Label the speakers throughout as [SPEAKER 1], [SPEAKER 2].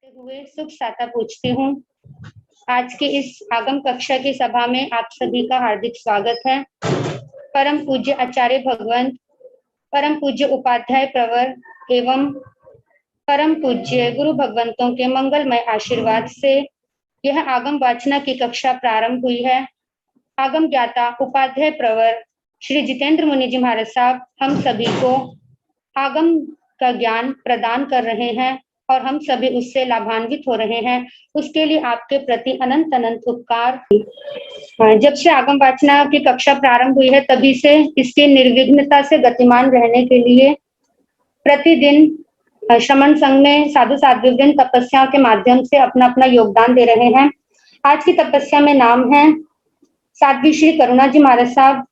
[SPEAKER 1] हुए शुभ साता पूछती हूँ। आज के इस आगम कक्षा की सभा में आप सभी का हार्दिक स्वागत है। परम पूज्य आचार्य भगवंत, परम पूज्य उपाध्याय प्रवर एवं परम पूज्य गुरु भगवंतों के मंगलमय आशीर्वाद से यह आगम वाचना की कक्षा प्रारंभ हुई है। आगम ज्ञाता उपाध्याय प्रवर श्री जितेंद्र मुनि जी महाराज साहब हम सभी को आगम का ज्ञान प्रदान कर रहे हैं और हम सभी उससे लाभान्वित हो रहे हैं। उसके लिए आपके प्रति अनंत अनंत उपकार। जब से आगम वाचना की कक्षा प्रारंभ हुई है तभी से इसकी निर्विघ्नता से गतिमान रहने के लिए प्रतिदिन श्रमण संघ में साधु साध्वीगण तपस्या के माध्यम से अपना अपना योगदान दे रहे हैं। आज की तपस्या में नाम है साध्वी श्री करुणा जी महाराज साहब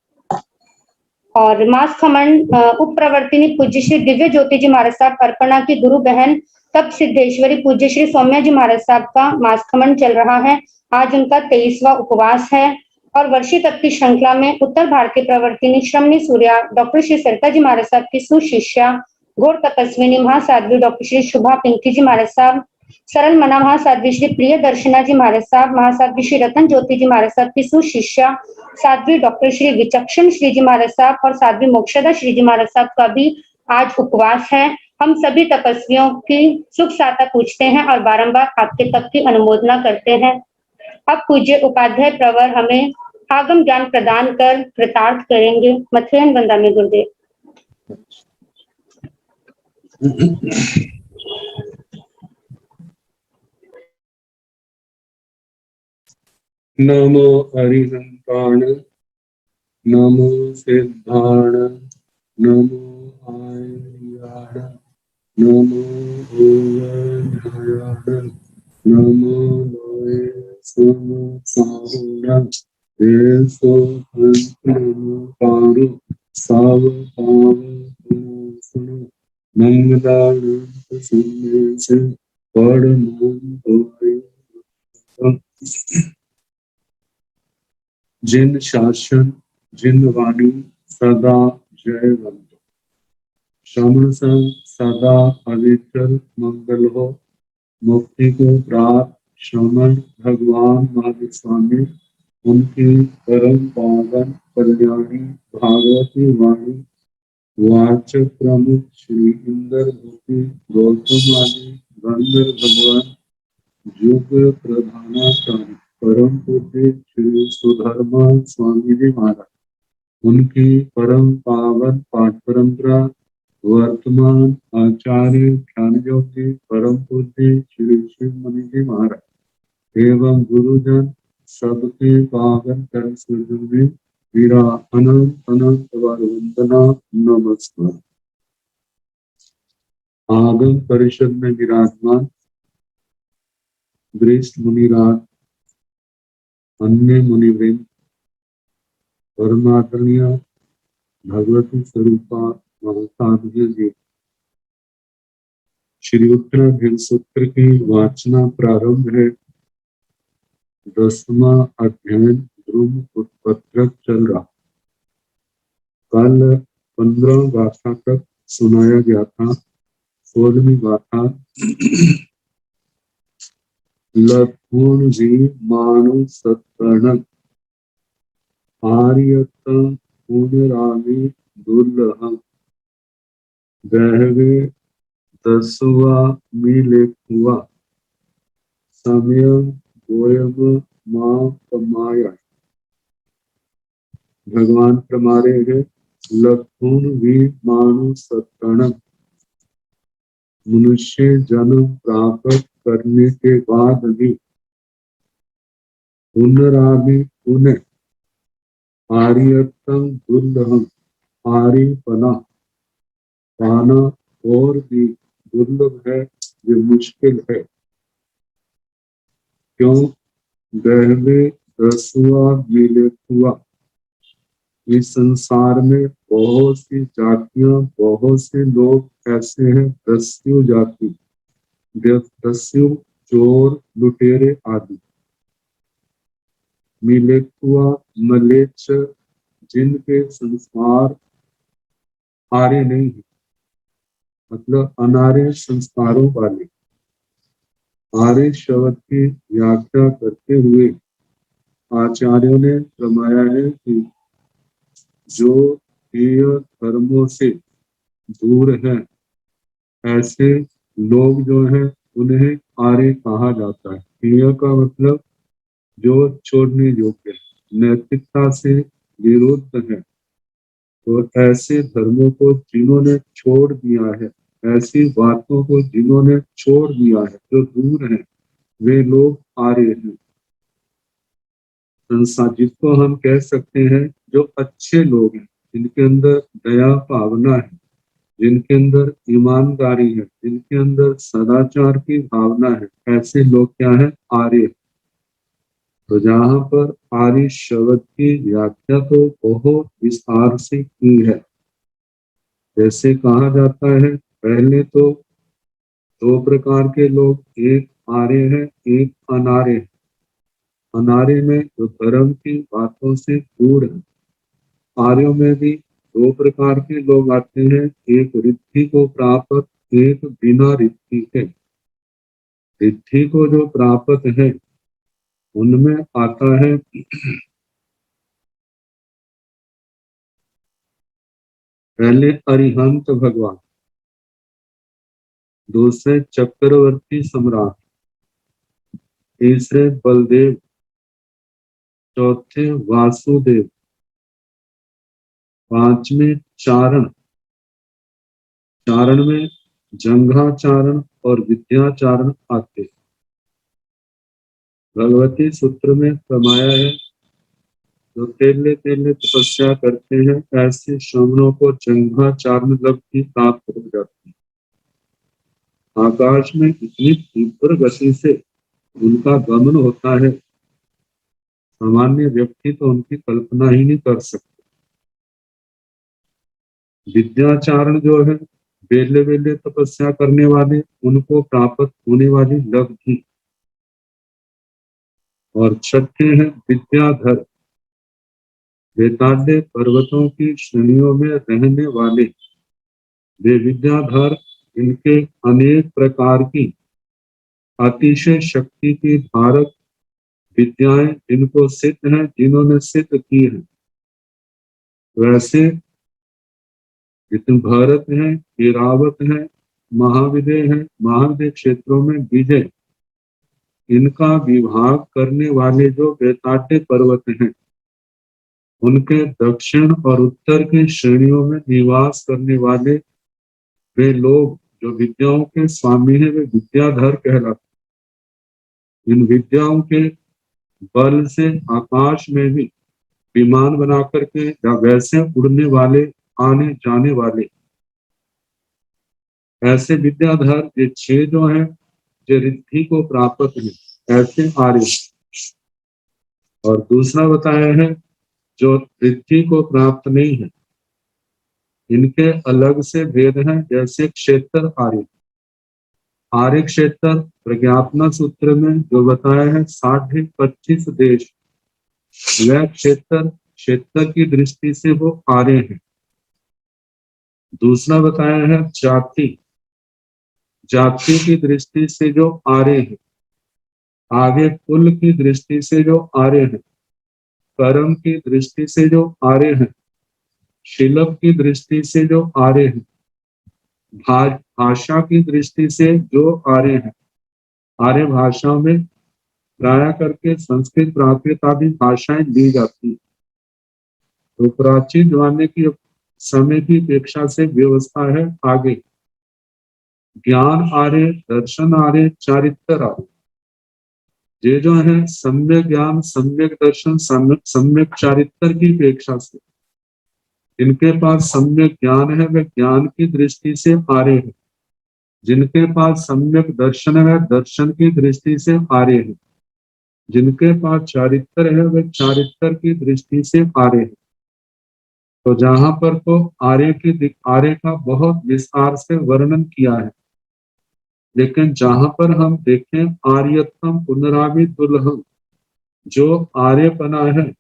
[SPEAKER 1] और मास खमन उप प्रवर्तिनी पूज्य श्री दिव्य ज्योति जी महाराज साहब अर्पणा की गुरु बहन तप सिद्धेश्वरी पूज्य श्री सौम्या जी महाराज साहब का मास खमन चल रहा है। आज उनका 23वां उपवास है और वर्षी तप की श्रृंखला में उत्तर भारतीय प्रवर्तिनी श्रमणी सूर्या डॉक्टर श्री सरिता जी महाराज साहब की सुशिष्या घोर तपस्विनी महासाध्वी डॉक्टर श्री शुभा पिंकी जी महाराज साहब, सरल मना महासाध्वी श्री प्रिय दर्शना जी महाराज साहब, महासाध्वी श्री रतन ज्योति जी महाराज साहब की सुशिष्या साध्वी डॉक्टर श्री विचक्षण श्री जी महाराज साहब और साध्वी मोक्षदा श्री जी महाराज साहब का भी आज उपवास है। हम सभी तपस्वियों की सुख साता पूछते हैं और बारंबार आपके तप की अनुमोदना करते हैं। अब पूज्य उपाध्याय प्रवर हमें आगम ज्ञान प्रदान कर कृतार्थ करेंगे। मथेन वंदा में गुरुदेव।
[SPEAKER 2] नमो हरिहंताण, नमो सिद्धाण, नमो आर्याण, नमो भूयाण, नमो लोये सुसाहुण, देशो हंसपारु साव सुनो मंगलाण सुन्नेश परमो जिन शासन जिन वाणी सदा जयवंत, श्रमण संग सदा अविचल मंगल हो, मुक्ति को प्राप्त श्रमण भगवान महावीर स्वामी उनकी परम पावन कल्याणी भागवती वाणी वाचक प्रमुख श्री इंद्र भूति गौतम आदि गंधर्व भगवान युग प्रधानाचार्य परम पूज्य श्री सुधर्मा स्वामी जी महाराज उनकी परम पावन पाठ परंपरा वर्तमान आचार्य ज्ञान ज्योति परम पूज्य श्री शिव मुनि जी महाराज एवं गुरुजन सबके पावन कर्म सृजन में मेरा अनंत अनंत वंदना नमस्कार। आगम परिषद में विराजमान वरिष्ठ मुनिराज, अन्य मुनिवृंद, परमादरणीय भगवती स्वरूपा महासाध्वी जी, श्री उत्तराधिक सूत्र की वाचना प्रारंभ है। 10वां अध्ययन ध्रुव उत्पत्रक चल रहा। कल 15 गाथा तक सुनाया गया था। 16वीं गाथा लखुण जी मानु सत्कर्ण आर्यत पुनरामि दुर्लभ बहवे 10वां मिलेखुआ समय गोयम मां कमाया। भगवान प्रमारे है लखुण भी मानु सत्कर्ण, मनुष्य जन्म प्राप्त करने के बाद भी पुनरामि पुनः आर्यतम दुर्लभम आर्यपना पाना और भी दुर्लभ है, ये मुश्किल है। क्यों? बहवे 10वां मिलेखुआ, इस संसार में बहुत सी जातियां, बहुत से लोग ऐसे हैं। दस्यु जाति, दस्यु चोर लुटेरे आदि। मिलेखुआ मलेच्छ, जिनके संस्कार आर्य नहीं है, मतलब अनार्य संस्कारों वाले। आर्य शब्द की व्याख्या करते हुए आचार्यों ने फरमाया है कि जो प्रिय धर्मों से दूर है, ऐसे लोग जो है उन्हें आर्य कहा जाता है। प्रिय का मतलब जो छोड़ने योग्य है, नैतिकता से विरुद्ध है। तो ऐसे धर्मों को जिन्होंने छोड़ दिया है, ऐसी बातों को जिन्होंने छोड़ दिया है, जो दूर है, वे लोग आर्य हैं। संसार जिसको हम कह सकते हैं जो अच्छे लोग हैं, जिनके अंदर दया भावना है, जिनके अंदर ईमानदारी है, जिनके अंदर सदाचार की भावना है, ऐसे लोग क्या है? आर्य। तो जहाँ पर आर्य शब्द की व्याख्या तो बहुत विस्तार से की है। जैसे कहा जाता है, पहले तो दो प्रकार के लोग, एक आर्य है, एक अनार्य है। अनार्य में जो धर्म की बातों से दूर है। आर्यों में भी दो प्रकार के लोग आते हैं, एक रिद्धि को प्राप्त, एक बिना रिद्धि के। रिद्धि को जो प्राप्त है उनमें आता है पहले अरिहंत भगवान, दूसरे चक्रवर्ती सम्राट, तीसरे बलदेव, चौथे वासुदेव, पांचवें चारण। चारण में जंघाचारण और विद्याचारण आते। भगवती सूत्र में फरमाया है, जो तेले तेले तपस्या करते हैं, ऐसे श्रमणों को जंघाचारण लब्धि प्राप्त हो जाती है। आकाश में इतनी तीव्र गति से उनका गमन होता है, सामान्य व्यक्ति तो उनकी कल्पना ही नहीं कर सकते। विद्याचारण जो है, बेले बेले तपस्या करने वाले, उनको प्राप्त होने वाली लब्धि। और छठे हैं विद्याधर, वेताल्य पर्वतों की श्रेणियों में रहने वाले वे विद्याधर, इनके अनेक प्रकार की अतिशय शक्ति की धारक विद्याएं जिनको सिद्ध है, जिन्होंने सिद्ध की है। वैसे भारत है, इरावत है, महाविदय है, महाविदय क्षेत्रों में विजय, इनका विभाग करने वाले जो वेताट्य पर्वत हैं, उनके दक्षिण और उत्तर की श्रेणियों में निवास करने वाले वे लोग जो विद्याओं के स्वामी हैं, वे विद्याधर कहलाते। इन विद्याओं के बल से आकाश में भी विमान बना करके या वैसे उड़ने वाले, आने जाने वाले ऐसे विद्याधर ये छह जो हैं, जो रिद्धि को प्राप्त हैं, ऐसे आर्य। और दूसरा बताया है जो रिद्धि को प्राप्त नहीं है, इनके अलग से भेद हैं। जैसे क्षेत्र आर्य, आर्य क्षेत्र प्रज्ञापना सूत्र में जो बताया है 25 देश, वह क्षेत्र की दृष्टि से वो आर्य है। दूसरा बताया है जाति, जाति की दृष्टि से जो आर्य है। आगे कुल की दृष्टि से जो आर्य है, कर्म की दृष्टि से जो आर्य है, शिल्प की दृष्टि से जो आर्य है, भाषा की दृष्टि से जो आर्य है। आर्य भाषा में प्राय करके संस्कृत, प्राकृत आदि भाषाएं ली जाती है। तो प्राचीन जमाने की समय की अपेक्षा से व्यवस्था है आगे। ज्ञान आर्य, दर्शन आर्य, चारित्र आर्य। ये जो है सम्यक ज्ञान, सम्यक दर्शन, सम्यक चारित्र की अपेक्षा से जिनके पास सम्यक ज्ञान है, वे ज्ञान की दृष्टि से आर्य है। जिनके पास सम्यक दर्शन है, दर्शन की दृष्टि से आर्य है। जिनके पास चारित्र है, वे चारित्र की दृष्टि से आर्य है। तो जहां पर तो आर्य का बहुत विस्तार से वर्णन किया है, लेकिन जहां पर हम देखें आर्यतम पुनरावि दुर्लभ, जो आर्यपना है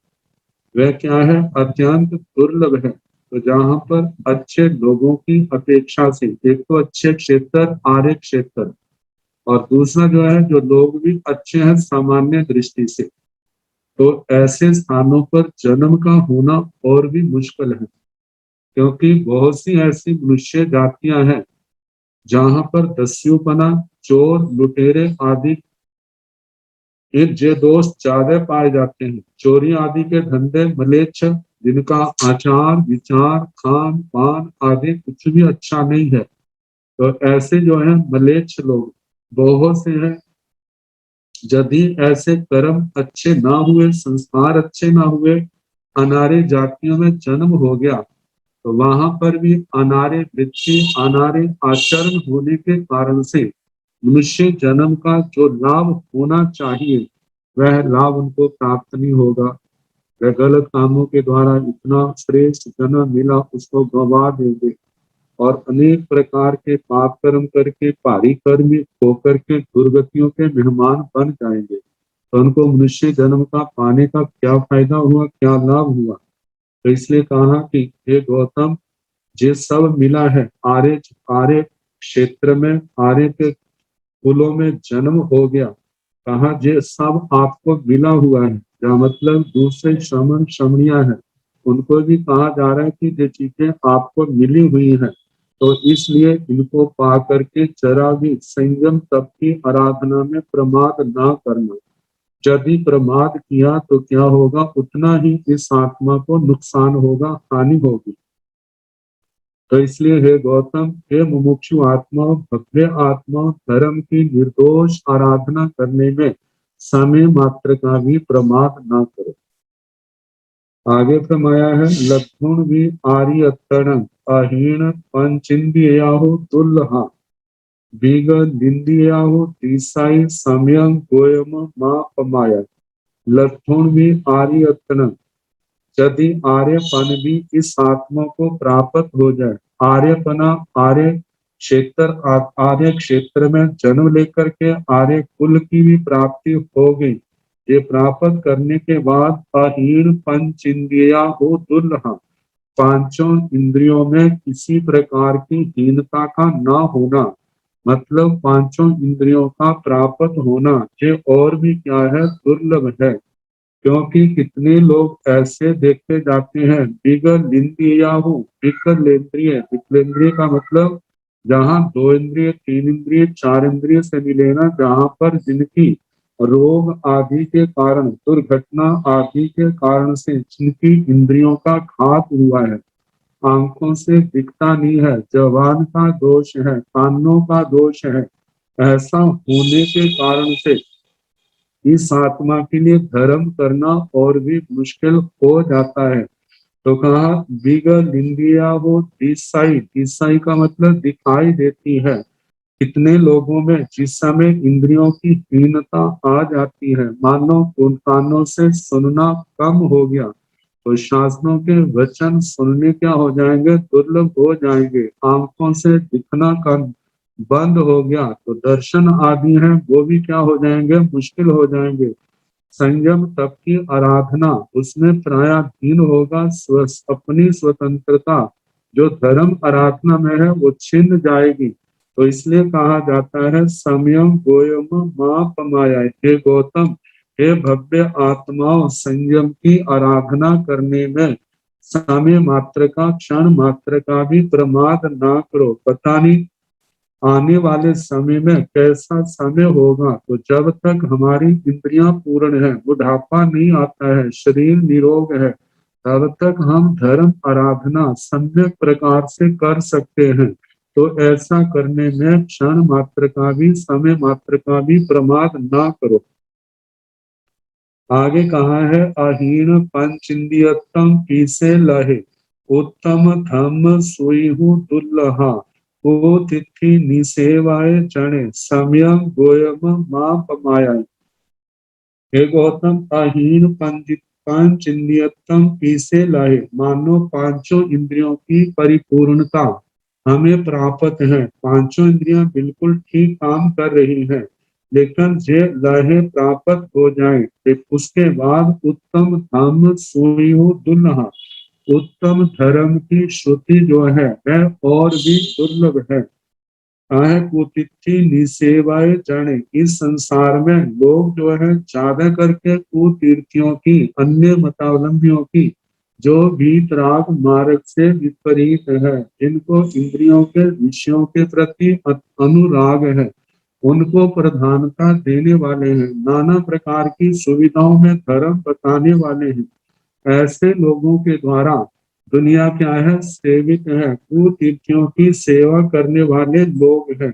[SPEAKER 2] वह क्या है? अत्यंत दुर्लभ है। तो जहां पर अच्छे लोगों की अपेक्षा से, एक तो अच्छे क्षेत्र आर्य क्षेत्र, और दूसरा जो है, जो लोग भी अच्छे हैं सामान्य दृष्टि से, तो ऐसे स्थानों पर जन्म का होना और भी मुश्किल है, क्योंकि बहुत सी ऐसी मनुष्य जातियां हैं जहां पर दस्युपना, चोर, लुटेरे आदि ये दोस्त ज्यादा पाए जाते हैं। चोरी आदि के धंधे म्लेच्छ, जिनका आचार विचार खान पान आदि कुछ भी अच्छा नहीं है, तो ऐसे जो है म्लेच्छ लोग बहुत से हैं। यदि ऐसे कर्म अच्छे ना हुए, संस्कार अच्छे ना हुए, अनार्य जातियों में जन्म हो गया, तो वहां पर भी अनार्य वृत्ति, अनार्य आचरण होने के कारण से मनुष्य जन्म का जो लाभ होना चाहिए वह लाभ उनको प्राप्त नहीं होगा। वह गलत कामों के द्वारा इतना श्रेष्ठ जन्म मिला उसको गंवा देंगे, और अनेक प्रकार के पाप कर्म करके भारी कर्म होकर के दुर्गतियों के मेहमान बन जाएंगे। तो उनको मनुष्य जन्म का पाने का क्या फायदा हुआ, क्या लाभ हुआ। तो इसलिए कहा कि हे गौतम, ये सब मिला है आर्य आर्य क्षेत्र में, आर्य के कुलों में जन्म हो गया। कहा ये सब आपको मिला हुआ है, या मतलब दूसरे श्रमण श्रमणियां हैं, उनको भी कहा जा रहा है कि ये चीजें आपको मिली हुई हैं, तो इसलिए इनको पा करके जरा भी संयम तप की आराधना में प्रमाद ना करना। यदि प्रमाद किया तो क्या होगा, उतना ही इस आत्मा को नुकसान होगा, हानि होगी। तो इसलिए हे गौतम, हे मुमुक्षु आत्माओं, भव्य आत्माओं, धर्म की निर्दोष आराधना करने में समय मात्र का भी प्रमाद ना करो। आगे फरमाया है, लक्षुण भी आर्य अत्तरण अहीण पंचिंदियाहो तुल्हा बीग निंदियाहो तीसाई समयं गोयम मा पमाया। लक्षुण भी आर्य अत्तरण, यदि आर्यपन भी इस आत्मा को प्राप्त हो जाए, आर्यपना आर्य क्षेत्र में जन्म लेकर के आर्य कुल की भी प्राप्ति हो गई, ये प्राप्त करने के बाद अहीण पंच इंद्रिया हो दुर्लहा, पांचों इंद्रियों में किसी प्रकार की हीनता का ना होना, मतलब पांचों इंद्रियों का प्राप्त होना, ये और भी क्या है, दुर्लभ है। क्योंकि कितने लोग ऐसे देखते जाते हैं, बिगल इंद्रिया हो, विकलेंद्रिय, विकलेंद्रिय का मतलब जहाँ दो इंद्रिय, तीन इंद्रिय, चार इंद्रिय से मिले ना, जहाँ पर जिनकी रोग आदि के कारण, दुर्घटना आदि के कारण से जिनकी इंद्रियों का घात हुआ है, आंखों से दिखता नहीं है, जबान का दोष है, कानों का दोष है, ऐसा होने के कारण से इस आत्मा के लिए धर्म करना और भी मुश्किल हो जाता है। तो कहा बिगल इंडिया वो दिशाई, दिशाई का मतलब दिखाई देती है। कितने लोगों में जिस समय इंद्रियों की हीनता आ जाती है, मानो उन कानों से सुनना कम हो गया, तो शास्त्रों के वचन सुनने क्या हो जाएंगे, दुर्लभ हो जाएंगे। आंखों से दिखना कम बंद हो गया तो दर्शन आदि हैं वो भी क्या हो जाएंगे, मुश्किल हो जाएंगे। संयम तप की आराधना उसमें प्रायाधीन होगा, अपनी स्वतंत्रता जो धर्म आराधना में है वो छिन जाएगी। तो इसलिए कहा जाता है संयम गोयम मां पमाया। हे गौतम, हे भव्य आत्माओं, संयम की आराधना करने में समय मात्र का, क्षण मात्र का भी प्रमाद ना करो। पता नहीं आने वाले समय में कैसा समय होगा, तो जब तक हमारी इंद्रियां पूर्ण है, बुढ़ापा नहीं आता है, शरीर निरोग है, तब तक हम धर्म आराधना सम्यक प्रकार से कर सकते हैं। तो ऐसा करने में क्षण मात्र का भी, समय मात्र का भी प्रमाद ना करो। आगे कहा है, अहीन पंचिंदियतम पीसे लहे, उत्तम धम्म सुईहु दुर्लहा, को तिथि निसेवाए चणे समयं गोयम मां पमाया। हे गौतम, अहीन पंच इंद्रियतम पीसे लाए, मानो पांचों इंद्रियों की परिपूर्णता हमें प्राप्त है। पांचों इंद्रियां बिल्कुल ठीक काम कर रही हैं, लेकिन जे लहे प्राप्त हो जाए, फिर उसके बाद उत्तम धम्म सुईहु दुल्हा, उत्तम धर्म की श्रुति जो है वह और भी दुर्लभ है। है कुतिथि निसेवाए जाने। इस संसार में लोग जो है ज्यादा करके कुतीर्थियों की, अन्य मतावलंबियों की, जो वीतराग मार्ग से विपरीत है, जिनको इंद्रियों के विषयों के प्रति अनुराग है, उनको प्रधानता देने वाले हैं, नाना प्रकार की सुविधाओं में धर्म बताने वाले हैं, ऐसे लोगों के द्वारा दुनिया क्या है, सेवित है, कुतीर्थियों की सेवा करने वाले लोग हैं।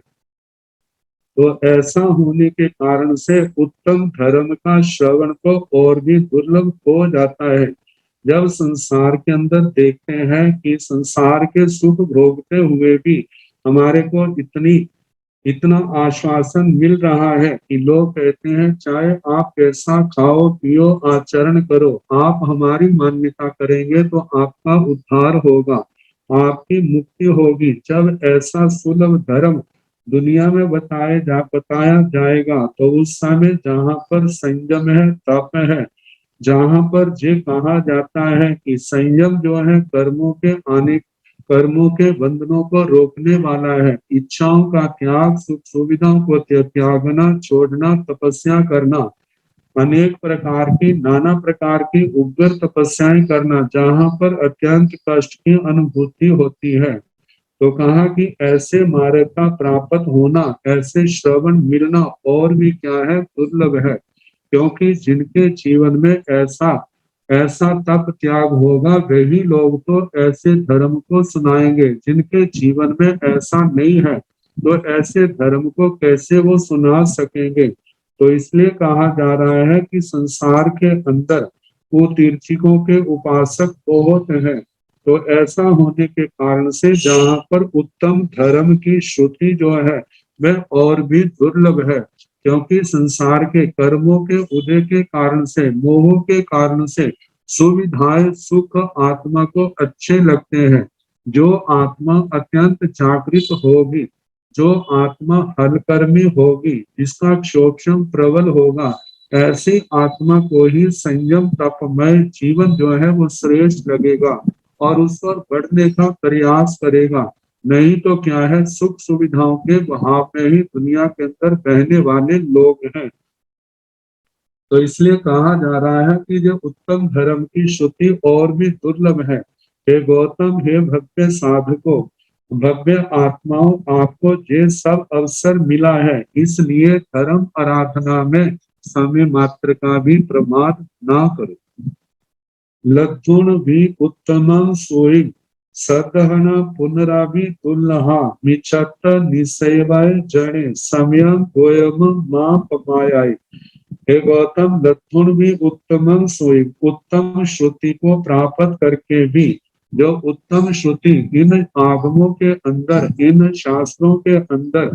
[SPEAKER 2] तो ऐसा होने के कारण से उत्तम धर्म का श्रवण तो और भी दुर्लभ हो जाता है। जब संसार के अंदर देखते हैं कि संसार के सुख भोगते हुए भी हमारे को इतना आश्वासन मिल रहा है कि लोग कहते हैं चाहे आप कैसा खाओ पियो आचरण करो, आप हमारी मान्यता करेंगे तो आपका उद्धार होगा, आपकी मुक्ति होगी। जब ऐसा सुलभ धर्म दुनिया में बताया जाएगा तो उस समय जहाँ पर संयम है, तप है, जहाँ पर ये कहा जाता है कि संयम जो है कर्मों के बंधनों को रोकने वाला है, इच्छाओं का त्याग, सुख सुविधाओं को त्यागना, छोड़ना, तपस्या करना, अनेक प्रकार की, नाना प्रकार की उग्र तपस्याएं करना, जहाँ पर अत्यंत कष्ट की अनुभूति होती है। तो कहा कि ऐसे मार्ग का प्राप्त होना, ऐसे श्रवण मिलना और भी क्या है, दुर्लभ है। क्योंकि जिनके जीवन में ऐसा ऐसा तप त्याग होगा, वही लोग तो ऐसे धर्म को सुनाएंगे। जिनके जीवन में ऐसा नहीं है तो ऐसे धर्म को कैसे वो सुना सकेंगे। तो इसलिए कहा जा रहा है कि संसार के अंदर कुतीर्थों के उपासक बहुत हैं। तो ऐसा होने के कारण से जहाँ पर उत्तम धर्म की श्रुति जो है वह और भी दुर्लभ है, क्योंकि संसार के कर्मों के उदय के कारण से, मोह के कारण से सुविधाएं, सुख आत्मा को अच्छे लगते हैं। जो आत्मा अत्यंत जागृत होगी, जो आत्मा हलकर्मी होगी, जिसका क्षोभम प्रबल होगा, ऐसी आत्मा को ही संयम तपमय जीवन जो है वो श्रेष्ठ लगेगा और उस पर बढ़ने का प्रयास करेगा। नहीं तो क्या है, सुख सुविधाओं के बहाव में ही दुनिया के अंदर बहने वाले लोग हैं। तो इसलिए कहा जा रहा है कि जो उत्तम धर्म की श्रुति और भी दुर्लभ है। हे गौतम, हे भव्य साधकों, भव्य आत्माओं, आपको ये सब अवसर मिला है, इसलिए धर्म आराधना में समय मात्र का भी प्रमाद ना करो। लज्जुन भी उत्तमं सोई सदहन पुनराभि तुल्लहा मिचत निसेवाय जने समयं गोयम मां पमायाय। हे गौतम, लज्जुन भी उत्तमं सोई, उत्तम श्रुति को प्राप्त करके भी, जो उत्तम श्रुति इन आगमों के अंदर, इन शास्त्रों के अंदर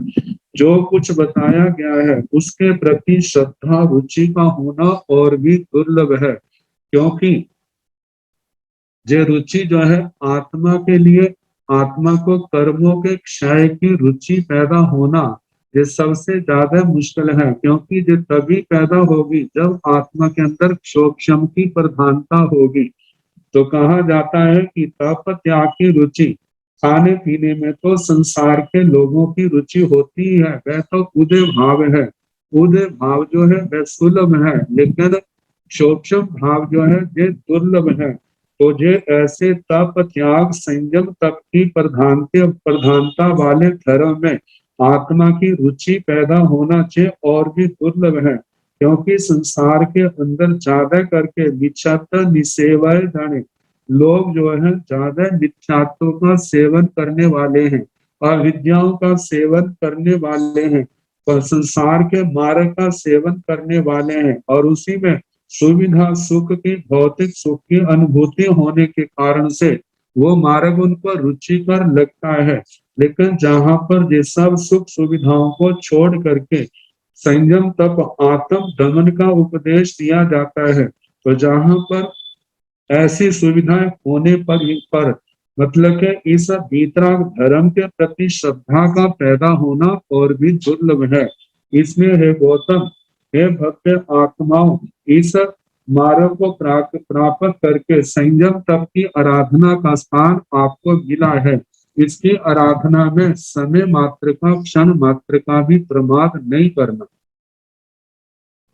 [SPEAKER 2] जो कुछ बताया गया है उसके प्रति श्रद्धा रुचि का होना और भी दुर्लभ है। क्योंकि ये रुचि जो है आत्मा के लिए, आत्मा को कर्मों के क्षय की रुचि पैदा होना, ये सबसे ज्यादा मुश्किल है। क्योंकि ये तभी पैदा होगी जब आत्मा के अंदर क्षोक्षम की प्रधानता होगी। तो कहा जाता है कि तप त्याग की रुचि, खाने पीने में तो संसार के लोगों की रुचि होती है, वह तो उदय भाव है। उदय भाव जो है वह सुलभ है, लेकिन सूक्ष्म भाव जो है ये दुर्लभ है। तो ये ऐसे तप त्याग संयम तप की प्रधानता वाले धर्म में आत्मा की रुचि पैदा होना चाहिए और भी दुर्लभ है। क्योंकि संसार के अंदर ज्यादा करके मिच्छात्व निसेवाए जाने लोग जो है ज्यादा मिथ्यात्व का सेवन करने वाले हैं, अविद्याओं का सेवन करने वाले हैं, और संसार के मार्ग का सेवन करने वाले हैं, और उसी में सुविधा सुख की, भौतिक सुख की अनुभूति होने के कारण से वो मार्ग उन पर रुचिकर लगता है। लेकिन जहाँ पर ये सब सुख सुविधाओं को छोड़ करके संयम तप आत्म दमन का उपदेश दिया जाता है, तो जहाँ पर ऐसी सुविधाएं होने पर मतलब कि इस भीतराग धर्म के प्रति श्रद्धा का पैदा होना और भी दुर्लभ है। इसमें है गौतम, हे भव्य आत्माओं, इस मार्ग को प्राप्त करके संयम तप की आराधना का स्थान आपको मिला है। इसकी आराधना में समय मात्र का, क्षण मात्र का भी प्रमाद नहीं करना।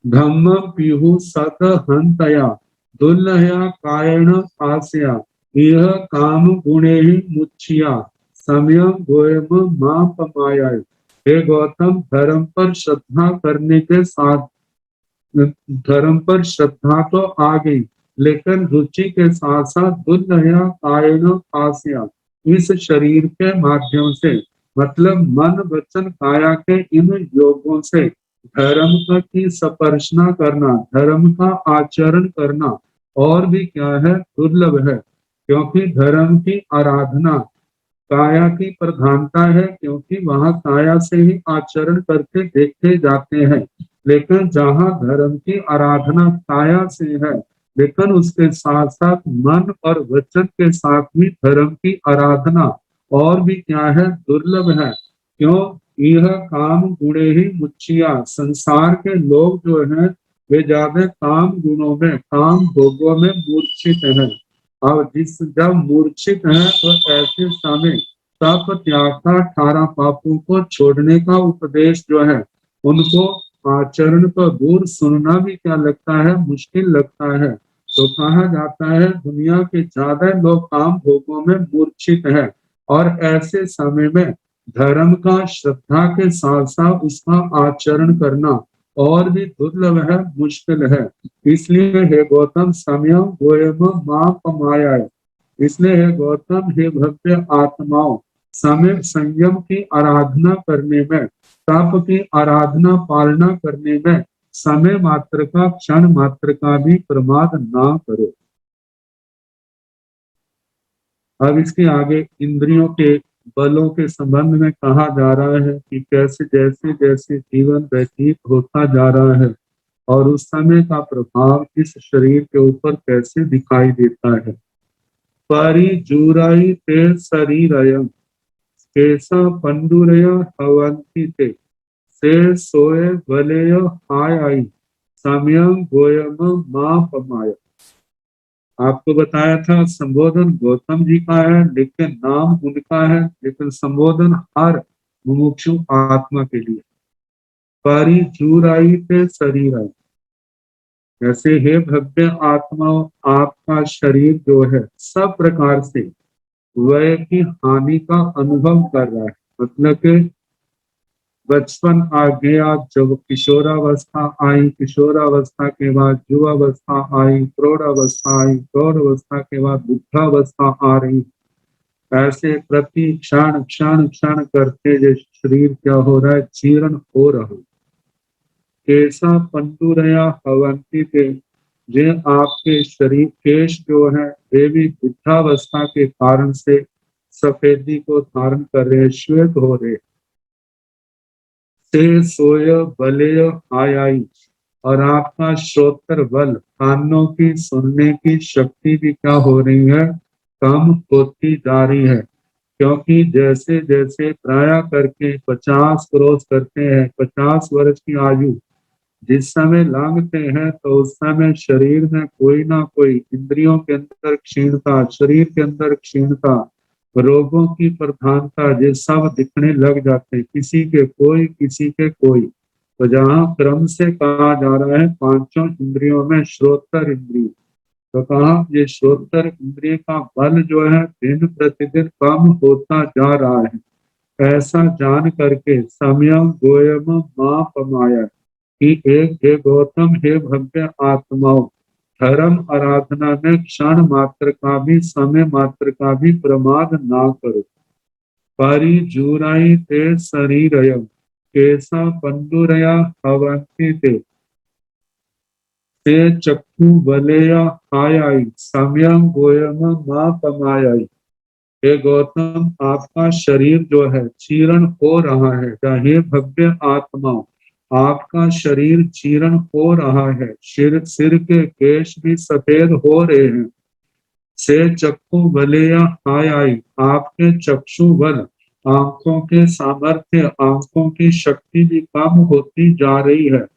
[SPEAKER 2] धम्म पीहु सत हंतया दुर्लहया कायण आसया यह काम गुणे ही मुच्छिया समय गोयम मां पमाया। हे गौतम, धर्म पर श्रद्धा तो आ गई, लेकिन रुचि के साथ साथ दुर्लहया कायण आसया, इस शरीर के माध्यम से, मतलब मन वचन काया के इन योगों से धर्म का की सपर्शना करना, धर्म का आचरण करना और भी क्या है, दुर्लभ है। क्योंकि धर्म की आराधना काया की प्रधानता है, क्योंकि वहां काया से ही आचरण करके देखे जाते हैं। लेकिन जहां धर्म की आराधना काया से है, लेकिन उसके साथ साथ मन और वचन के साथ भी धर्म की आराधना और भी क्या है, दुर्लभ है। क्यों? यह काम गुणे ही मुच्छिया, संसार के लोग जो हैं वे ज्यादा काम गुणों में, काम भोगों में मूर्छित हैं। और जब मूर्छित है तो ऐसे समय तप त्याग का, 18 पापों को छोड़ने का उपदेश जो है उनको आचरण को दूर सुनना भी क्या लगता है, मुश्किल लगता है। तो कहा जाता है दुनिया के ज्यादा लोग काम भोगों में मूर्छित है, और ऐसे समय में धर्म का, श्रद्धा के साथ साथ उसका आचरण करना और भी दुर्लभ है, मुश्किल है। इसलिए हे गौतम, समयम गोयम मां पमाया। इसलिए हे गौतम, हे भव्य आत्माओं, समय संयम की आराधना करने में, तप की आराधना पालना करने में समय मात्र का, क्षण मात्र का भी प्रमाद ना करो। अब इसके आगे इंद्रियों के बलों के संबंध में कहा जा रहा है कि कैसे जैसे जैसे जीवन व्यतीत होता जा रहा है और उस समय का प्रभाव इस शरीर के ऊपर कैसे दिखाई देता है। परिजूराई ते शरीरयं केसा पंडुरय हवंति ते से सोए वलय हाय आई समयं गोयम मां पमाय। आपको बताया था संबोधन गौतम जी का है, लेकिन नाम उनका है, लेकिन संबोधन हर मुमुक्षु आत्मा के लिए। परिजूराई ते शरीर, ऐसे हे भव्य आत्मा, आपका शरीर जो है सब प्रकार से वय की हानि का अनुभव कर रहा है। मतलब कि बचपन आ गया, जब किशोरावस्था आई, किशोरावस्था के बाद युवावस्था आई, प्रौढ़ावस्था आई, प्रौढ़ावस्था के बाद वृद्धावस्था आ रही। ऐसे प्रति क्षण क्षण क्षण करते जो शरीर क्या हो रहा है, जीर्ण हो रहा है। केसा पंडुरया हवंती थे, जे आपके शरीर केश जो है वे भी वृद्धावस्था के कारण से सफेदी को धारण कर रहे, श्वेत हो रहे। से सोय बलय आयाई, और आपका श्रोत्र बल, कानों की सुनने की शक्ति भी क्या हो रही है, कम होती जा रही है। क्योंकि जैसे जैसे प्राय करके 50 क्रॉस करते हैं, 50 वर्ष की आयु जिस समय लांघते हैं, तो उस समय शरीर में कोई ना कोई, इंद्रियों के अंदर क्षीणता, शरीर के अंदर क्षीणता, रोगों की प्रधानता, ये सब दिखने लग जाते हैं, किसी के कोई, किसी के कोई। तो जहाँ क्रम से कहा जा रहा है पांचों इंद्रियों में श्रोत्र इंद्रिय, तो कहा ये श्रोत्र इंद्रिय का बल जो है दिन प्रतिदिन कम होता जा रहा है। ऐसा जान करके समयम गोयम मां पमाया, कि एक हे गौतम, हे भव्य आत्माओं, धर्म आराधना में क्षण मात्र का भी, समय मात्र का भी प्रमाद ना करो। परिजूराई ते शरीरयं केसा पंडुरया हवंति ते चक्षु बलेया आयाई समयं गोयम मां पमायाई। हे गौतम, आपका शरीर जो है चीर्ण हो रहा है। हे भव्य आत्मा, आपका शरीर चीर्ण हो रहा है, सिर के केश भी सफेद हो रहे हैं। से चक्षु बलेया आयाई, आपके चक्षु बल, आंखों के सामर्थ्य, आंखों की शक्ति भी कम होती जा रही है।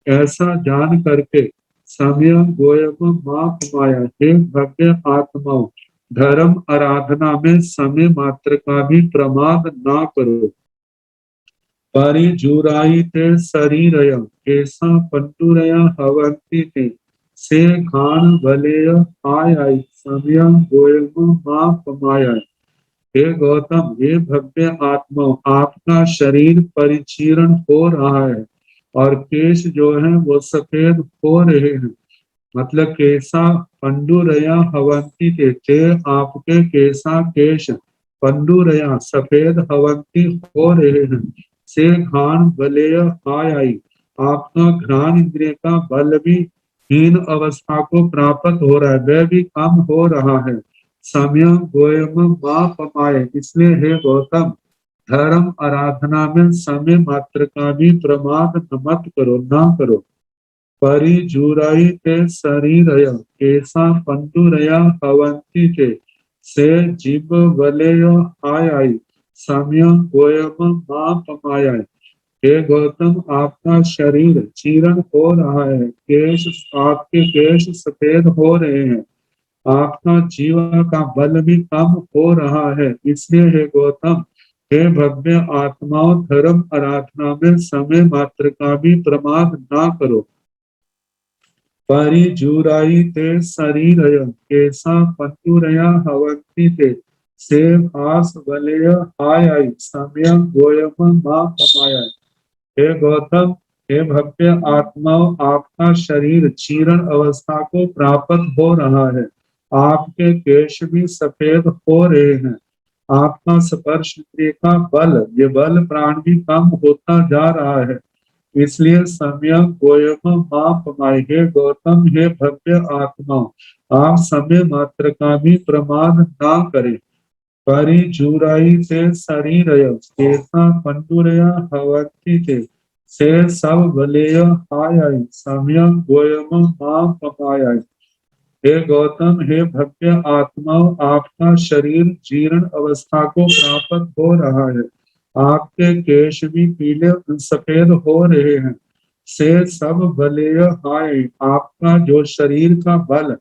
[SPEAKER 2] ऐसा जान करके समय गोयम मां माया, हे भव्य आत्माओं, धर्म आराधना में समय मात्र का भी प्रमाद ना करो। परिजुराई ते शरीरय केसा पंडुरया हवंती ते से खान भलेय आय आई समयम गोयम मां पमाया। हे गौतम, हे भव्य आत्मा, आपका शरीर परिचीर्ण हो रहा है और केश जो है वो सफेद हो रहे हैं। मतलब केसा पंडुरया हवंती थे आपके केसा केश पंडुरया सफेद हवंती हो रहे हैं। से घान बलेय आय आई आपका घ्राण इंद्रिय का बल भी हीन अवस्था को प्राप्त हो रहा है, वह भी कम हो रहा है। समय गोयम मां पमाए, इसलिए हे गौतम, धर्म आराधना में समय मात्र का भी प्रमाद मत करो, ना करो। परिजुराई ते शरीरय केसा पंडुरया हवंती ते से जीव वलय आय आई समय गोयम मां पमाया। हे गौतम, आपका शरीर चीर्ण हो रहा है, केश आपके केश सफेद हो रहे हैं, आपका जीवन का बल भी कम हो रहा है। इसलिए हे गौतम, हे भव्य आत्माओं, धर्म आराधना में समय मात्र का भी प्रमाद ना करो। परिजुराई ते शरीरय केसा पंडुरया हवंती ते से भास वलय आय आई समय गोयम मां कमाया। हे गौतम, हे भव्य आत्माओं, आपका शरीर चीर्ण अवस्था को प्राप्त हो रहा है, आपके केश भी सफेद हो रहे हैं, आपका स्पर्श इंद्रिय का बल, ये बल प्राण भी कम होता जा रहा है। इसलिए समय गोयम माप माय। हे गौतम, हे भव्य आत्मा, आप समय मात्र का भी प्रमाद ना करें। परिजुराई से शरीरय केसा पंडुरया हवंती थे से सब बलेय आय समय गोयम मां पमाय। हे गौतम, हे भव्य आत्माओं, आपका शरीर जीर्ण अवस्था को प्राप्त हो रहा है, आपके केश भी पीले सफेद हो रहे हैं। से सब बलेय हाय, आपका जो शरीर का बल,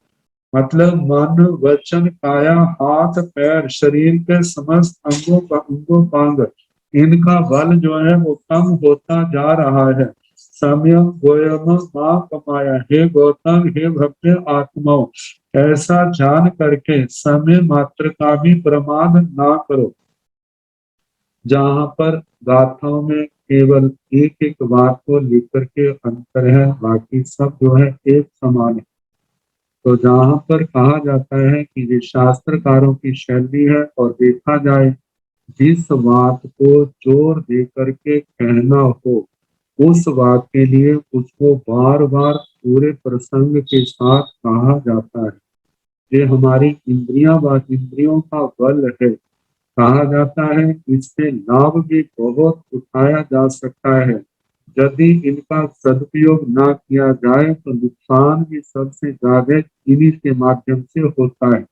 [SPEAKER 2] मतलब मन वचन काया हाथ पैर शरीर के समस्त अंगों पांग, इनका बल जो है वो कम होता जा रहा है। समय गोयम मां कमाया। हे गौतम, हे भव्य आत्माओं, ऐसा जान करके समय मात्र का भी प्रमाद ना करो। जहाँ पर गाथाओं में केवल एक एक बात को लेकर के अंतर है, बाकी सब जो है एक समान है। तो जहाँ पर कहा जाता है कि ये शास्त्रकारों की शैली है, और देखा जाए जिस बात को जोर दे करके कहना हो, उस बात के लिए उसको बार बार पूरे प्रसंग के साथ कहा जाता है। ये हमारी इंद्रियों का बल है। कहा जाता है इससे लाभ भी बहुत उठाया जा सकता है, यदि इनका सदुपयोग ना किया जाए तो नुकसान भी सबसे ज्यादा इन्हीं के माध्यम से होता है।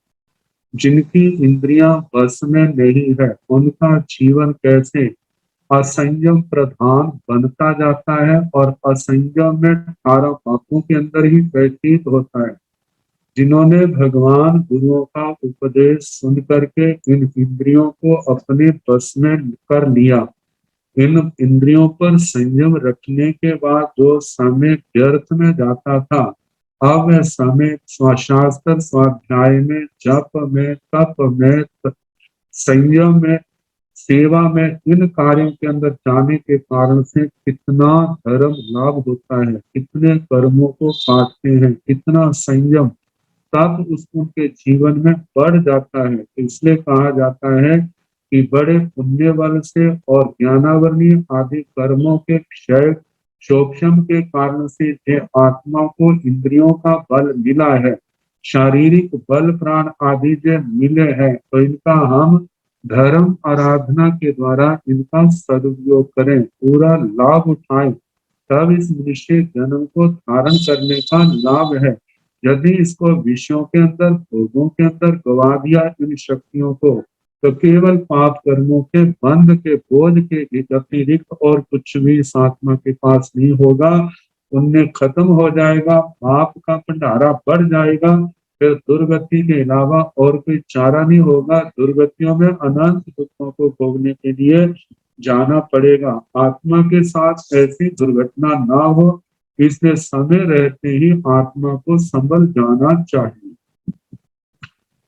[SPEAKER 2] जिनकी इंद्रियां बस में नहीं है, उनका जीवन कैसे असंयम प्रधान बनता जाता है, और असंयम में 18 पापों के अंदर ही व्यतीत होता है। जिन्होंने भगवान गुरुओं का उपदेश सुन करके इन इंद्रियों को अपने बस में कर लिया, इन इंद्रियों पर संयम रखने के बाद जो समय व्यर्थ में जाता था, अब वह समय शास्त्र स्वाध्याय में, जप में, तप में, संयम में, सेवा में, इन कार्यों के अंदर जाने के कारण से कितना धर्म लाभ होता है, कितने कर्मों को काटते हैं, कितना संयम तब उनके जीवन में बढ़ जाता है। इसलिए कहा जाता है कि बड़े पुण्य बल से और ज्ञानावरणीय आदि कर्मों के क्षय शोक्षम के कारण से जो आत्मा को इंद्रियों का बल मिला है, शारीरिक बल प्राण आदि जो मिले हैं, तो इनका हम धर्म आराधना के द्वारा इनका सदुपयोग करें, पूरा लाभ उठाएं, तब इस मनुष्य जन्म को धारण करने का लाभ है। यदि इसको विषयों के अंदर, भोगों के अंदर गवा दिया इन शक्तियों को, तो केवल पाप कर्मों के बंध के बोझ के अतिरिक्त और कुछ भी इस आत्मा के पास नहीं होगा। पुण्य खत्म हो जाएगा, पाप का भंडारा बढ़ जाएगा, फिर दुर्गति के अलावा और कोई चारा नहीं होगा। दुर्गतियों में अनंत दुखों को भोगने के लिए जाना पड़ेगा। आत्मा के साथ ऐसी दुर्घटना ना हो, इसलिए समय रहते ही आत्मा को संभल जाना चाहिए।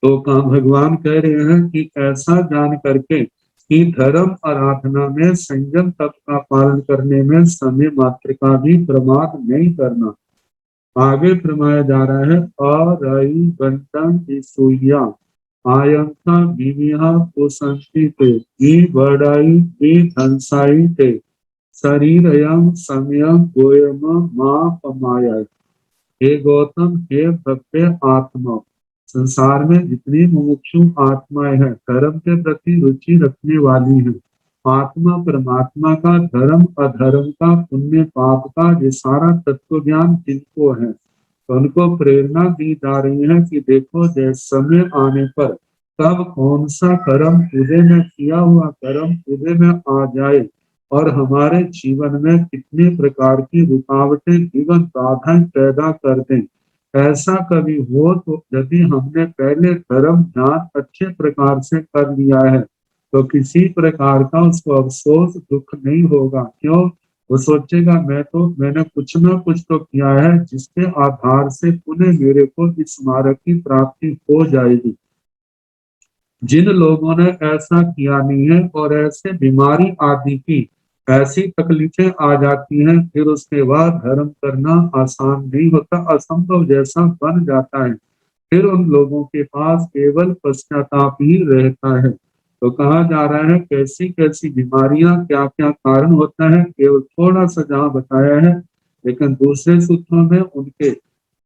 [SPEAKER 2] तो कहा भगवान कह रहे हैं कि ऐसा जान करके कि धर्म आराधना में संयम तप का पालन करने में समय मात्र का भी प्रमाद नहीं करना। आगे फरमाया जा रहा है, अरई बंटन सूया आयंका विविहा कुसंति ते बड़ाई धनसाई ते शरीरयम समयम गोयम मां पमाया। हे गौतम, हे भव्य आत्मा, संसार में जितनी मुमुक्षु आत्माएं हैं, धर्म के प्रति रुचि रखने वाली हैं, आत्मा परमात्मा का, धर्म अधर्म का, पुण्य पाप का ये सारा तत्व ज्ञान जिनको है, तो उनको प्रेरणा दी जा रही है कि देखो जैसे समय आने पर कब कौन सा कर्म उदय में किया हुआ कर्म उदय में आ जाए और हमारे जीवन में कितने प्रकार की रुकावटें जीवन बाधाएं पैदा कर दें। ऐसा कभी हो तो यदि हमने पहले धर्म ध्यान अच्छे प्रकार से कर लिया है तो किसी प्रकार का उसको अफसोस दुख नहीं होगा। क्यों? वो सोचेगा मैंने कुछ ना कुछ तो किया है जिसके आधार से पुनः मेरे को इस मार्ग की प्राप्ति हो जाएगी। जिन लोगों ने ऐसा किया नहीं है और ऐसे बीमारी आदि की ऐसी तकलीफें आ जाती हैं, फिर उसके बाद धर्म करना आसान नहीं होता, असंभव जैसा बन जाता है। फिर उन लोगों के पास केवल पश्चाताप ही रहता है। तो कहा जा रहा है कैसी कैसी बीमारियां क्या क्या कारण होता है, केवल थोड़ा सा जहाँ बताया है, लेकिन दूसरे सूत्रों में उनके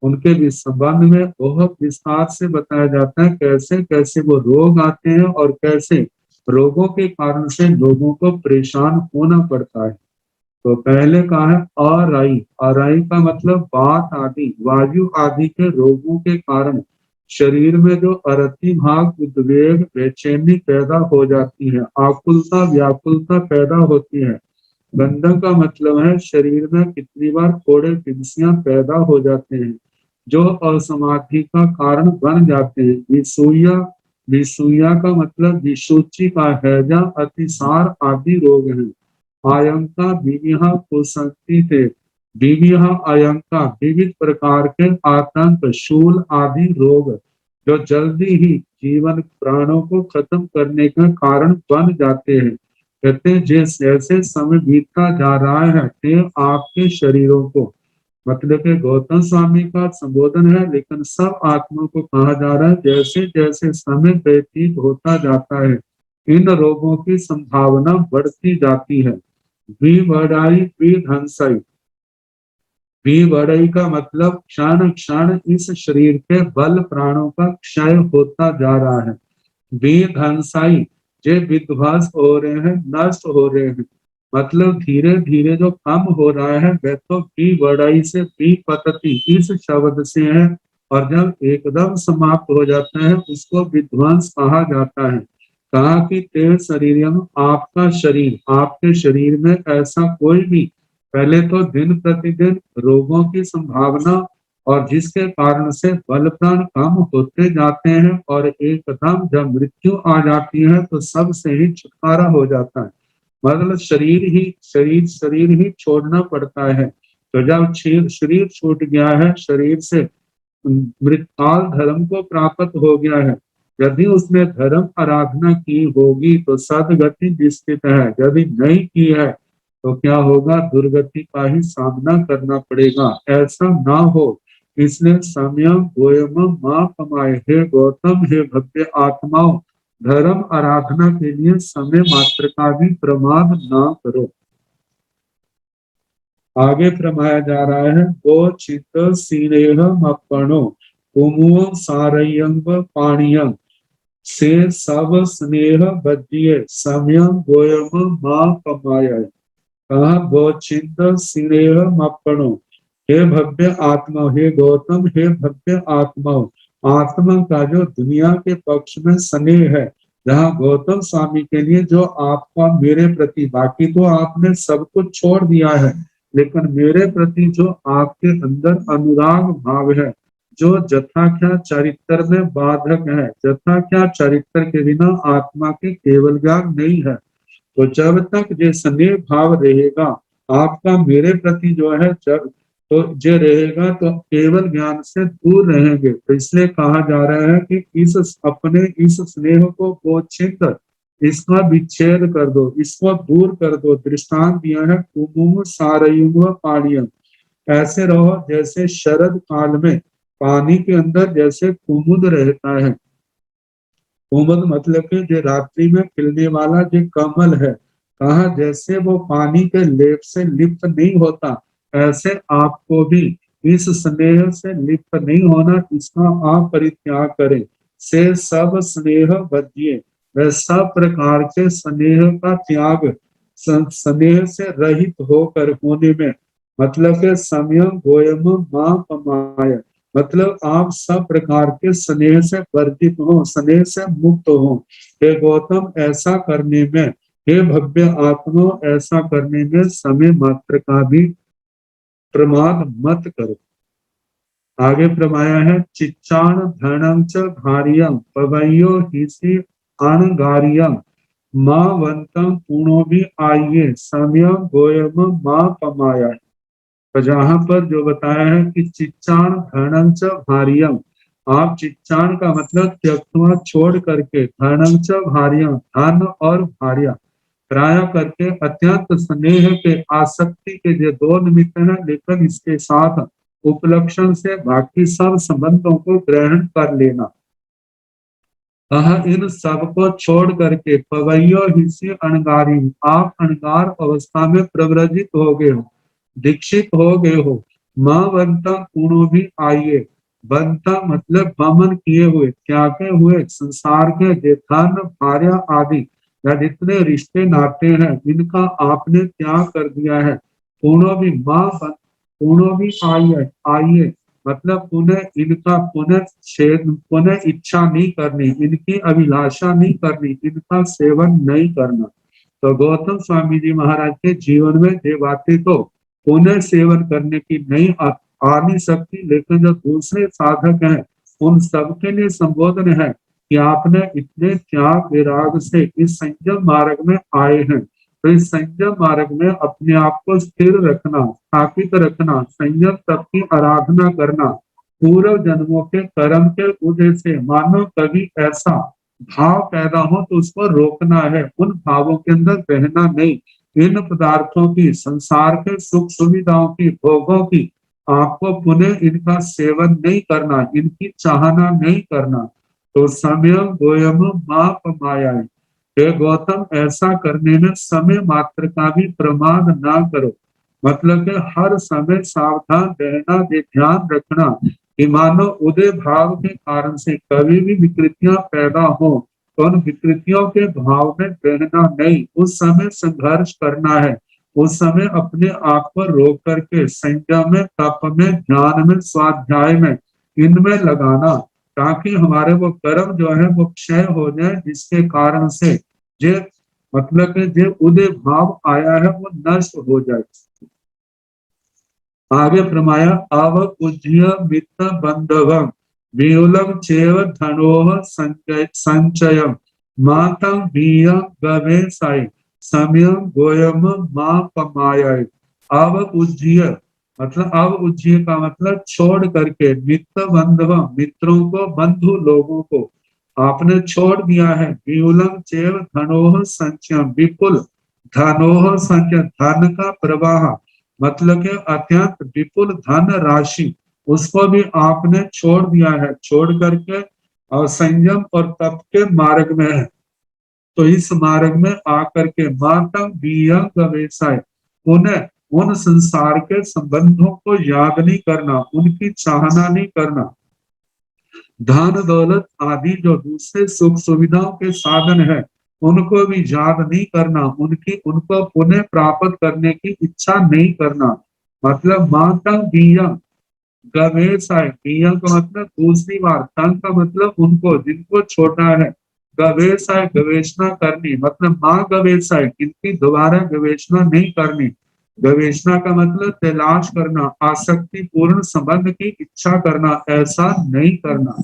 [SPEAKER 2] उनके भी संबंध में बहुत विस्तार से बताया जाता है कैसे कैसे वो रोग आते हैं और कैसे रोगों के कारण से लोगों को परेशान होना पड़ता है। तो पहले कहा है अराई। अराई का मतलब बात आदि वायु आदि के रोगों के कारण शरीर में जो अरति भाग उद्वेग बेचैनी पैदा हो जाती है, आकुलता व्याकुलता पैदा होती है। गंधक का मतलब है शरीर में कितनी बार फोड़े फिंसियां पैदा हो जाते हैं जो असमाधि का कारण बन जाते हैं। विसूया, विसूया का मतलब विसूची का हैजा अतिसार आदि रोग है। आयंका विविहा कुसंति थे। विविहा आयंका विविध प्रकार के आतंक शूल आदि रोग जो जल्दी ही जीवन प्राणों को खत्म करने का कारण बन जाते हैं। कहते हैं जैसे जैसे समय बीतता जा रहा है ते आपके शरीरों को, मतलब के गौतम स्वामी का संबोधन है, लेकिन सब आत्माओं को कहा जा रहा है जैसे जैसे समय व्यतीत होता जाता है इन रोगों की संभावना बढ़ती जाती है। बढ़ाई धनसाई। बढ़ाई का मतलब क्षण क्षण इस शरीर के बल प्राणों का क्षय होता जा रहा है। धनसाई जे विध्वंस हो रहे हैं, नष्ट हो रहे हैं, मतलब धीरे धीरे जो कम हो रहा है वह तो बढ़ाई से पतति इस शब्द से है, और जब एकदम समाप्त हो जाता है उसको विध्वंस कहा जाता है। कहा कि तेरे शरीर में आपका शरीर, आपके शरीर में ऐसा कोई भी पहले तो दिन प्रतिदिन रोगों की संभावना और जिसके कारण से बल प्राण कम होते जाते हैं और एकदम जब मृत्यु आ जाती है तो सब से ही छुटकारा हो जाता है, मतलब शरीर ही छोड़ना पड़ता है। तो जब शरीर छूट गया है, शरीर से मृतकाल धर्म को प्राप्त हो गया है, यदि उसने धर्म आराधना की होगी तो सदगति निश्चित है, यदि नहीं की है तो क्या होगा, दुर्गति का ही सामना करना पड़ेगा। ऐसा ना हो इसलिए संयम गोयम मां कमाए। हे गौतम, हे भव्य आत्माओं, धर्म आराधना के लिए समय मात्र का भी प्रमाद ना करो। आगे फरमाया जा रहा है गो चित सीरेह मपणो कुमुओ सारयंग पाणियं से सब स्नेह बजिए समयम गोयम मां कमाया। कहा गोचिंत सिरेह मपणो। हे भव्य आत्मा, हे गौतम, हे भव्य आत्मा, आत्मा का जो दुनिया के पक्ष में स्नेह है, जहाँ गौतम स्वामी के लिए जो आपका मेरे प्रति, बाकी तो आपने सब कुछ छोड़ दिया है, लेकिन मेरे प्रति जो आपके अंदर अनुराग भाव है, जो जथाख्या चरित्र में बाधक है। जथाख्या चरित्र के बिना आत्मा के केवल ज्ञान नहीं है। तो जब तक ये स्नेह भाव रहेगा आपका मेरे प्रति जो है, जब तो जो रहेगा तो केवल ज्ञान से दूर रहेंगे। तो इसलिए कहा जा रहा है कि इस स्नेह को पोछित, इसका विच्छेद कर दो, इसको दूर कर दो। दृष्टांत दिया है कुमुम सारयुम पानियम, ऐसे रहो जैसे शरद काल में पानी के अंदर जैसे कुमुद रहता है। कुमुद मतलब कि जो रात्रि में खिलने वाला जो कमल है, कहा जैसे वो पानी के लेप से लिप्त नहीं होता, ऐसे आपको भी इस स्नेह से लिप्त नहीं होना, इसका आप परित्याग करें। से सब स्नेह बधिये, वह सब प्रकार के स्नेह का त्याग, स्नेह से रहित होकर होने में, मतलब के समयम गोयम मां पमाय, मतलब आप सब प्रकार के स्नेह से वर्जित हो, स्नेह से मुक्त हो। हे गौतम, ऐसा करने में, हे भव्य आत्मा, ऐसा करने में समय मात्र का भी प्रमाद मत करो। आगे प्रमाया है चिच्चाण धनम च भारियम पवयो हिसी अणगारियम माँ वंतम पूर्णो भी आइये समयम गोयम माँ पमाया। तो जहां पर जो बताया है कि चिच्चाण धनम च भारियम, आप चिच्चाण का मतलब त्यक्तवा छोड़ करके, धनम च भारियम धन और भार्या प्राय करके, अत्यंत स्नेह के आसक्ति के जो दो निमित्त है, लेकिन इसके साथ उपलक्षण से बाकी सब संबंधों को ग्रहण कर लेना। इन सब को छोड़ करके पवैयो हिस्से अणगारी, आप अणगार अवस्था में प्रव्रजित हो गए हो, दीक्षित हो गए हो। माँ बनता पूर्णो भी आइए, बनता मतलब भ्रमण किए हुए, त्यागे हुए संसार के धन भार्या आदि या जितने रिश्ते नाते हैं, इनका आपने त्याग कर दिया है। पूर्णो भी पूर्णो भी आइए, आइए मतलब पुनः इनका पुनः इच्छा नहीं करनी, इनकी अभिलाषा नहीं करनी, इनका सेवन नहीं करना। तो गौतम स्वामी जी महाराज के जीवन में ये बातें तो पुनः सेवन करने की नहीं आ नहीं सकती, लेकिन जो दूसरे साधक हैं उन सबके लिए संबोधन है कि आपने इतने त्याग विराग से इस संयम मार्ग में आए हैं, तो इस संयम मार्ग में अपने आप को स्थिर रखना, स्थापित रखना, संयम तप की आराधना करना, पूर्व जन्मों के कर्म के उदय से मानो कभी ऐसा भाव पैदा हो तो उसको रोकना है, उन भावों के अंदर बहना नहीं। इन पदार्थों की, संसार के सुख सुविधाओं की, भोगों की आपको पुनः इनका सेवन नहीं करना, इनकी चाहना नहीं करना। तो समय गोयम माप माया, हे गौतम, ऐसा करने में समय मात्र का भी प्रमाद ना करो। मतलब कि हर समय सावधान रहना, ध्यान रखना कि मानो उदय भाव के कारण से कभी भी विकृतियां पैदा हो तो उन विकृतियों के भाव में बहना नहीं, उस समय संघर्ष करना है, उस समय अपने आप को रोक करके संयम में, तप में, ध्यान में, स्वाध्याय में, इनमें लगाना, ताकि हमारे वो कर्म जो है वो क्षय हो जाए, जिसके कारण से जे मतलब कि जो उदय भाव आया है वो नष्ट हो जाए। आगे प्रमाया अव उज्य मित्त बंधवम वियुलम चेव धनोह संचयम मातम भीय गवे साई समयम गोयम मां पमाय। अव उज्य मतलब, अव उज्य का मतलब छोड़ करके, मित्र बंधव मित्रों को, बंधु लोगों को आपने छोड़ दिया है। वियुलम चेव धनोह संचयम, विपुल धनोह संचय, धन का प्रवाह मतलब कि अत्यंत विपुल धन राशि, उसको भी आपने छोड़ दिया है, छोड़ करके और संयम और तप के मार्ग में है। तो इस मार्ग में आकर के मातम व्यवसाय, उन्हें उन संसार के संबंधों को याद नहीं करना, उनकी चाहना नहीं करना। धन दौलत आदि जो दूसरे सुख सुविधाओं के साधन है, उनको भी याद नहीं करना, उनको पुनः प्राप्त करने की इच्छा नहीं करना। मतलब माता बिया गवेशाय, बिया का मतलब दूसरी बार, तंग का मतलब उनको जिनको छोटा है, गवेशाय गवेषणा करनी, मतलब माँ गवेशाय, इनकी दोबारा गवेषणा नहीं करनी। गवेषणा का मतलब तलाश करना, आसक्ति पूर्ण संबंध की इच्छा करना, ऐसा नहीं करना।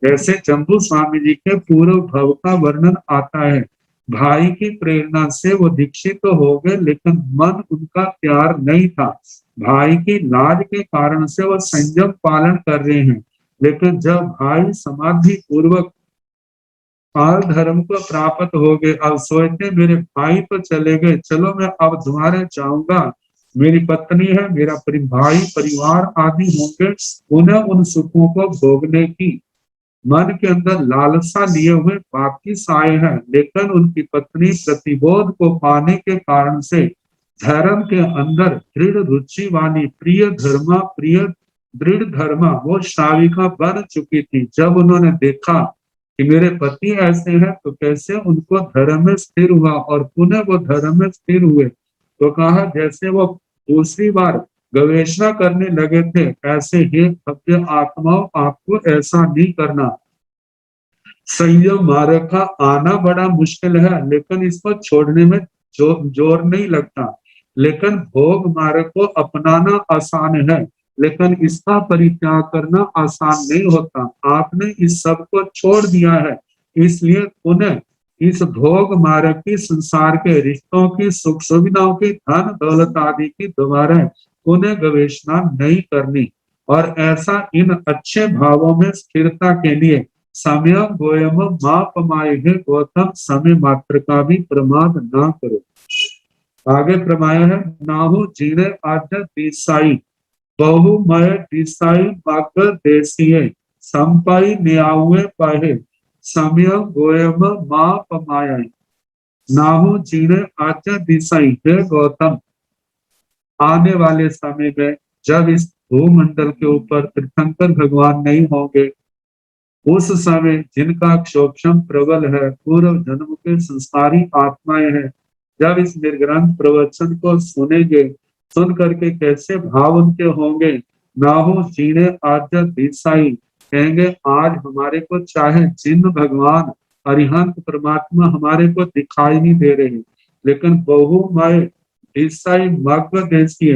[SPEAKER 2] जैसे जम्बू स्वामी जी के पूर्व भव का वर्णन आता है। भाई की प्रेरणा से वो दीक्षित तो हो गए, लेकिन मन उनका तैयार नहीं था। भाई की लाज के कारण से वो संयम पालन कर रहे हैं, लेकिन जब भाई समाधि पूर्वक काल धर्म को प्राप्त हो गए, अब सोचते मेरे भाई तो चले गए, चलो मैं अब तुम्हारे जाऊंगा, मेरी पत्नी है, मेरा भाई परिवार आदि होंगे, उन्हें उन सुखों को भोगने की मन के अंदर लालसा लिए हुए वापिस आए हैं। लेकिन उनकी पत्नी प्रतिबोध को पाने के कारण से धर्म के अंदर दृढ़ रुचि वाली प्रिय दृढ़ धर्मा वो श्राविका बन चुकी थी। जब उन्होंने देखा कि मेरे पति ऐसे हैं, तो कैसे उनको धर्म में स्थिर हुआ और पुनः वो धर्म में स्थिर हुए। तो कहा जैसे वो दूसरी बार गवेषणा करने लगे थे, ऐसे ही भव्य आत्माओं आपको ऐसा नहीं करना। संयम मार्ग का आना बड़ा मुश्किल है, लेकिन इसको छोड़ने में जोर नहीं लगता। लेकिन भोग मार्ग को अपनाना आसान है, लेकिन इसका परित्याग करना आसान नहीं होता। आपने इस सब को छोड़ दिया है, इसलिए उन्हें इस भोग मार्ग की, संसार के रिश्तों की, सुख सुविधाओं की, धन दौलत आदि की दोबारा उन्हें गवेषणा नहीं करनी। और ऐसा इन अच्छे भावों में स्थिरता के लिए समय गोयम मापमाय है गौतम, समय मात्र का भी प्रमाद ना करो। आगे प्रमाय है, नाहु जीने आद्य दिसाई बहुमय दिसाई मग देसिये संपाई न्याउए पाहे समय गोयम मापमाय। नाहु जीने आद्य दिसाई है गौतम, आने वाले समय में जब इस भूमंडल के ऊपर तीर्थंकर भगवान नहीं होंगे, उस समय जिनका क्षोभम प्रबल है, पूर्व जन्म के संस्कारी आत्माएं हैं, जब इस निर्ग्रंथ प्रवचन को सुनेंगे, सुन करके कैसे भाव उनके होंगे। नाहु जीने आज दिसाई, कहेंगे आज हमारे को चाहे जिन भगवान अरिहंत परमात्मा हमारे को दिखाई नहीं दे रहे, लेकिन बहुमय दिसाई मग्न देसी,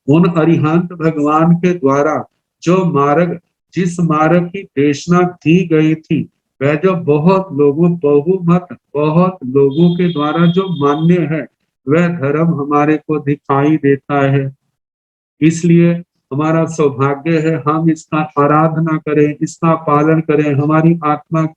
[SPEAKER 2] उन अरिहंत भगवान के द्वारा जो मार्ग, जिस मार्ग की देशना दी गई थी, वह जो बहुत लोगों के द्वारा जो मान्य है, वह धर्म हमारे को दिखाई देता है। इसलिए हमारा सौभाग्य है हम इसका आराधना करें, इसका पालन करें। हमारी आत्मा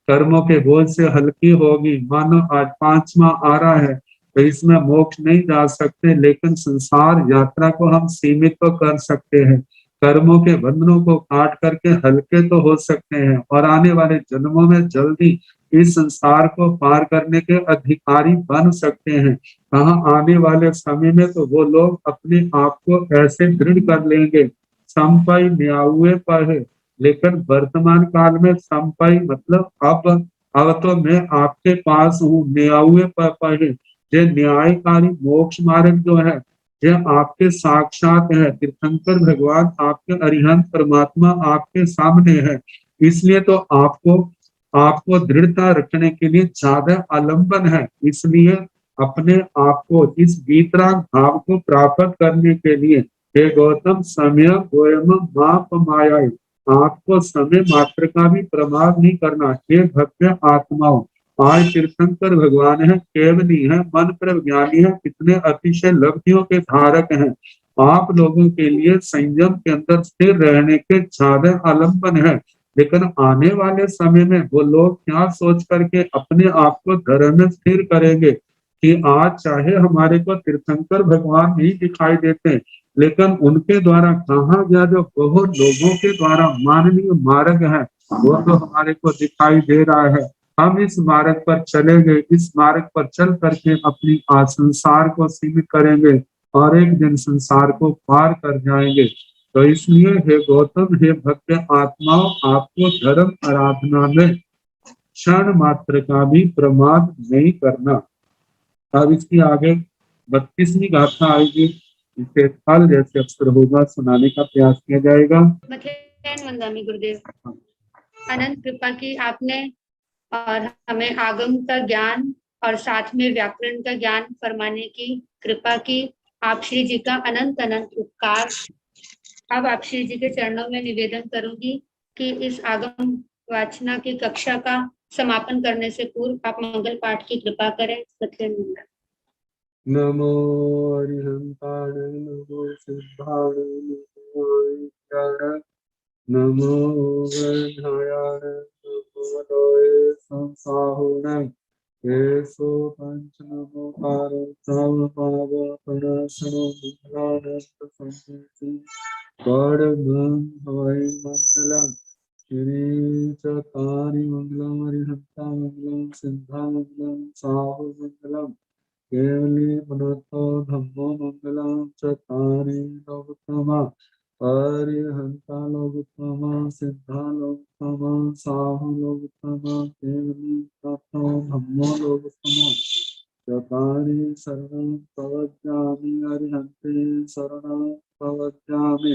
[SPEAKER 2] कर्मों के बोझ से हल्की होगी। मानो आज 5वां आ रहा है, तो इसमें मोक्ष नहीं जा सकते, लेकिन संसार यात्रा को हम सीमित तो कर सकते हैं। कर्मों के बंधनों को काट करके हल्के तो हो सकते हैं, और आने वाले जन्मों में जल्दी इस संसार को पार करने के अधिकारी बन सकते हैं। कहा आने वाले समय में तो वो लोग अपने आप को ऐसे दृढ़ कर लेंगे, संपाई न्याउए पर है। लेकिन वर्तमान काल में संपाई मतलब अब तो मैं आपके पास हूँ, न्याउए पर है। ये न्यायकारी मोक्ष मार्ग जो है, ये आपके साक्षात है। तीर्थंकर भगवान आपके अरिहंत परमात्मा आपके सामने है। इसलिए तो आपको दृढ़ता रखने के लिए ज्यादा आलंबन है। इसलिए अपने आप को इस वीतराग भाव को प्राप्त करने के लिए हे गौतम समय गोयम माप माया, आपको समय मात्र का भी प्रमाद नहीं करना। हे भव्य आत्माओं, आज तीर्थंकर भगवान है, केवली है, मन पर ज्ञानी है, कितने अतिशय लब्धियों के धारक हैं। आप लोगों के लिए संयम के अंदर स्थिर रहने के ज्यादा आलंबन है। लेकिन आने वाले समय में वो लोग क्या सोच करके अपने आप को धर्म में स्थिर करेंगे कि आज चाहे हमारे को तीर्थंकर भगवान नहीं दिखाई देते, लेकिन उनके द्वारा कहा गया जो बहुत लोगों के द्वारा माननीय मार्ग है, वो तो हमारे को दिखाई दे रहा है। हम इस मार्ग पर चलेंगे, इस मार्ग पर चल करके अपनी संसार को सीमित करेंगे और एक दिन संसार को पार कर जाएंगे। तो इसलिए हे गौतम, हे भक्त आत्माओं, आपको धर्म आराधना में क्षण मात्र का भी प्रमाद नहीं करना। अब इसकी आगे 32वीं गाथा आएगी, इसे फल जैसे अक्षर होगा सुनाने का प्रयास किया जाएगा।
[SPEAKER 1] वंदनामि गुरुदेव, अनंत कृपा की आपने और हमें आगम का ज्ञान और साथ में व्याकरण का ज्ञान फरमाने की कृपा की। आप श्री जी का अनंत अनंत उपकार। अब आप श्री जी के चरणों में निवेदन करूंगी कि इस आगम वाचना की कक्षा का समापन करने से पूर्व आप मंगल पाठ की कृपा करें। सत्यनारायण।
[SPEAKER 2] नमो अरिहंताण नमो सिद्धाण नमो हरिहर नमो वैधायाण नमो लोये संसाहुण येसो पंच नमो पारं पाव पराशरो मंगलानंद संकीर्ति परमं हवै मंगलम् श्री चतारि मंगलम् अरिहंता मंगलम् सिद्धा मंगलम् साहु मंगलम् केवली पुनतो धम्मो मंगलम् चतारि लोकोत्तमा अरिहंता लोकोत्तमा सिद्धा लोकोत्तमा साहु लोकोत्तमा केवली पुनतो धम्मो लोकोत्तमा चतारि शरणं प्रवज्जामि अरिहन्ते शरणं प्रवज्जामि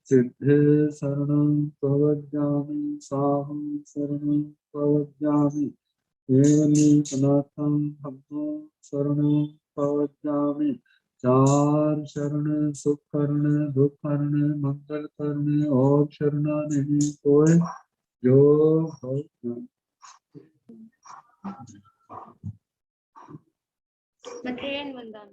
[SPEAKER 2] सिद्धे शरणं प्रवज्जामि साहु शरणं प्रवज्जामि केवलीपनाथं धम्मो शरणं प्रवज्जामि चार शरण सुख करण दुख हरण मंगल करने और शरणा नहीं कोई जो
[SPEAKER 1] मथेन वंदन।